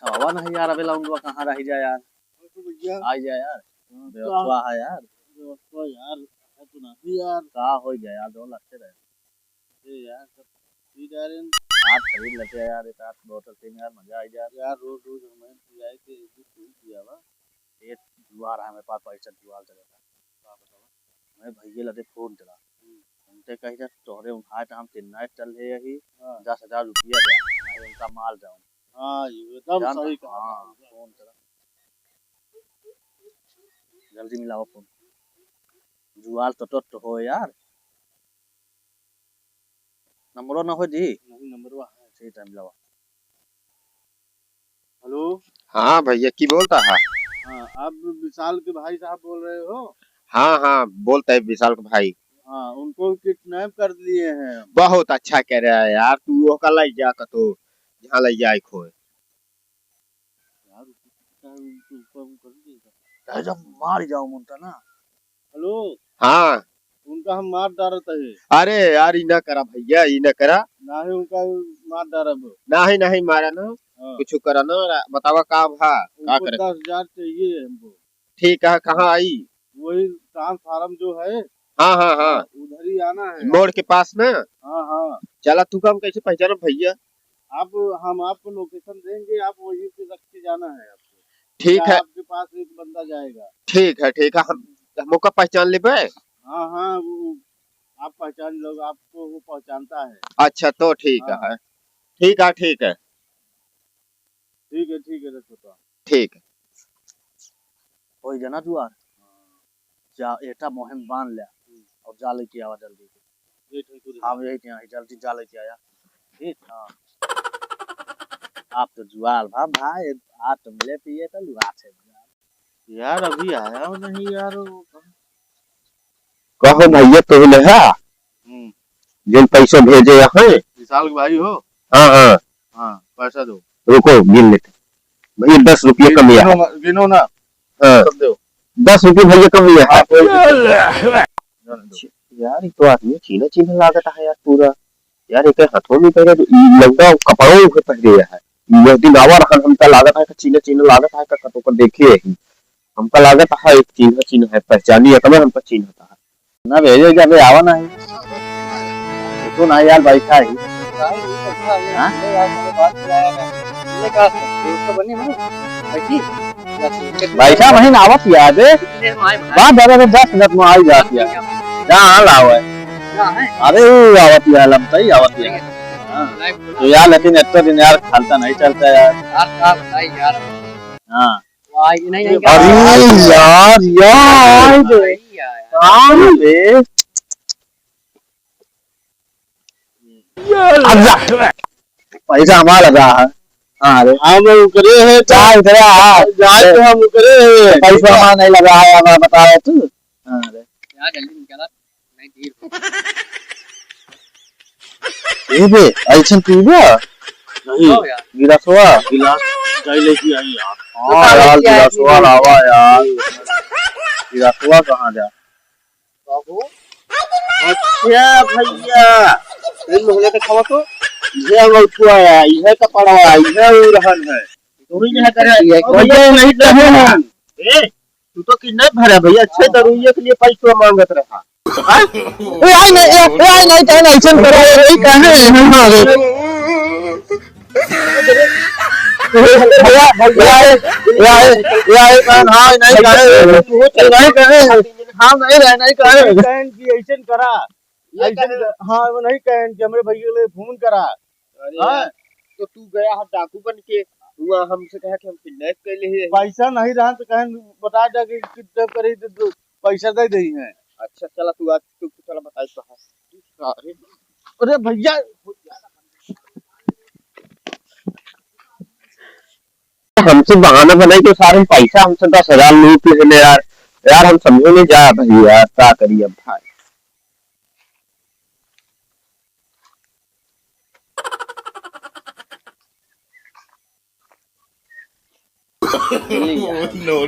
हवा नहीं यार, अबे लाऊंगा कहाँ रह जा यार। भैया आ जा यार, बेवफा है यार। तो यार है तो नहीं यार। का हो गया यार, 2 लगते रहे ये यार सब पी जा रहे हैं आज खरीद लेते हैं यार, एक आध बोतल पीने यार मजा आ जाए यार। रोज रोज हमें पिलाए के एक दिन पिया वा। एक जुआर है मेरे पास, पैसा जुआर चलेगा। का बतावा मैं भैया लगे फोन चला, उनसे कही जा तोहरे उन्हाय तो हम 3 नाइट चल रहे ही, हाँ 10,000 रुपया दे नहीं उनका माल जाऊं। हाँ ये एकदम सही कहा। हाँ फोन चला, जल्दी मिलाओ फोन। जुआल तो हो यार, नंबरो ना हो जी। नहीं नंबर वा है। सही टाइम मिलाओ। हेलो हाँ भैया की बोलता है? हाँ आप विशाल के भाई साहब बोल रहे हो? हाँ हाँ बोलता है विशाल का भाई। हाँ उनको किडनैप कर लिए हैं। बहुत अच्छा कह रहा है यार, तू वो का लाई जा कतो जहाँ लाई जाए खोए। यार उनको ऊपर हम कर देगा। जब मार जाओ मुंटा ना। हेलो हाँ उनका हम मार डालते है। अरे यार इना करा भैया, इना करा ना ही उनका मार डालब। नहीं नहीं मारा ना, हाँ कुछ करा ना, बतावा का भा का उनको करे। 10,000 चाहिए हमको। ठीक है, कहाँ आई? वही ट्रांसफार्म जो है हाँ हाँ हाँ उधर ही आना है। मोड़ के पास ना। हाँ हाँ चला तू का हम कैसे पहचाना भैया? आप हम आपको लोकेशन देंगे, आप वहीं पे रख के जाना है आपको। ठीक या है आपके पास एक बंदा जाएगा। ठीक है हम का पहचान ले पे। हाँ हाँ वो आप पहचान लोग, आपको वो पहचानता है। अच्छा तो ठीक हाँ है, ठीक है ठीक है ठीक है रखो तो। ठीक है। हो जना जुआर जा एटा मोहन बांध लिया और जा लेके आवा जल्दी से। ये ठीक है। हाँ यही यहाँ जल्दी जा लेके आया। ठीक हाँ, आप तो जुआल भाई, आप तो मिले पिए तो लुआ थे यार अभी आया हो नहीं यार वो कहो भैया तो ले है जिन पैसे भेजे हैं। विशाल के भाई हो? हाँ हाँ हाँ पैसा दो। रुको गिन लेते भैया, 10 रुपये कम है। गिनो ना। हाँ सब दो। 10 रुपये भैया कम है। यार ये तो आदमी चीना चीना लागत है यार पूरा। यार एक हाथों में पहले लगता कपड़ों में पहले है। यह दिन आवा रहा हमका लागत है कि चीना चीना लागत है का कतो कर देखिए ही हमका लागत है एक चीना चीना है, पहचानी है तब हमका चीन होता है ना भेजे क्या भाई आवा नहीं तो ना यार बैठा ही। हाँ? बैठा वहीं आवत याद है बात दादा तो 10 मिनट में आ ही जाती है। जहाँ लाओ है अरे वो आवत यार लमता ही आवत यार। तो यार लेकिन इतना दिन यार खालता नहीं चलता यार। हाँ अरे यार यार काम बे पैसा हमारा लगा है। हाँ अरे हम उकरे है क्या इधर जाए तो हम उकरे है। पैसा हमारा नहीं लगा है, हमारा बता रहे तू। हाँ अरे यार जल्दी निकाला नहीं देर ये बे ऐसा पीबा नहीं हो यार। गिलास हुआ गिलास चाय लेके आई यार। हाँ यार गिलास हुआ लावा यार। गिलास हुआ कहाँ जा अच्छा भैया इन लोगों ने खावा तो ये अंगूठा है, ये कपड़ा है, ये उड़हन है। तू ही नहीं करे भैया नहीं कहे हम। ए तू तो किडनैप भरा भैया, अच्छे दरुइये के लिए पैसा मांगत रहा। आई नहीं कहना ऐसा करो यही कहे हमारे भैया कान हाँ नहीं कहे तू नहीं कहे हाँ नहीं रह नहीं कहे कहन की ऐसे करा ऐसे हाँ वो नहीं कहन कि हमरे भैया के लिए फोन करा। हाँ तो तू गया है डाकू बन के हुआ हमसे कहा कि हम किडनैप कर लिए। पैसा नहीं रहा तो कहन बता जा कि किडनैप करे तो पैसा दे दई है। अच्छा चला तू आज तू चला बताइए कहा। अरे भैया हमसे बहाना बनाई तो सारे पैसा हमसे 10,000 लूट ले यार। यार हम समझे नहीं जा भैया यार क्या करिए अब भाई। no.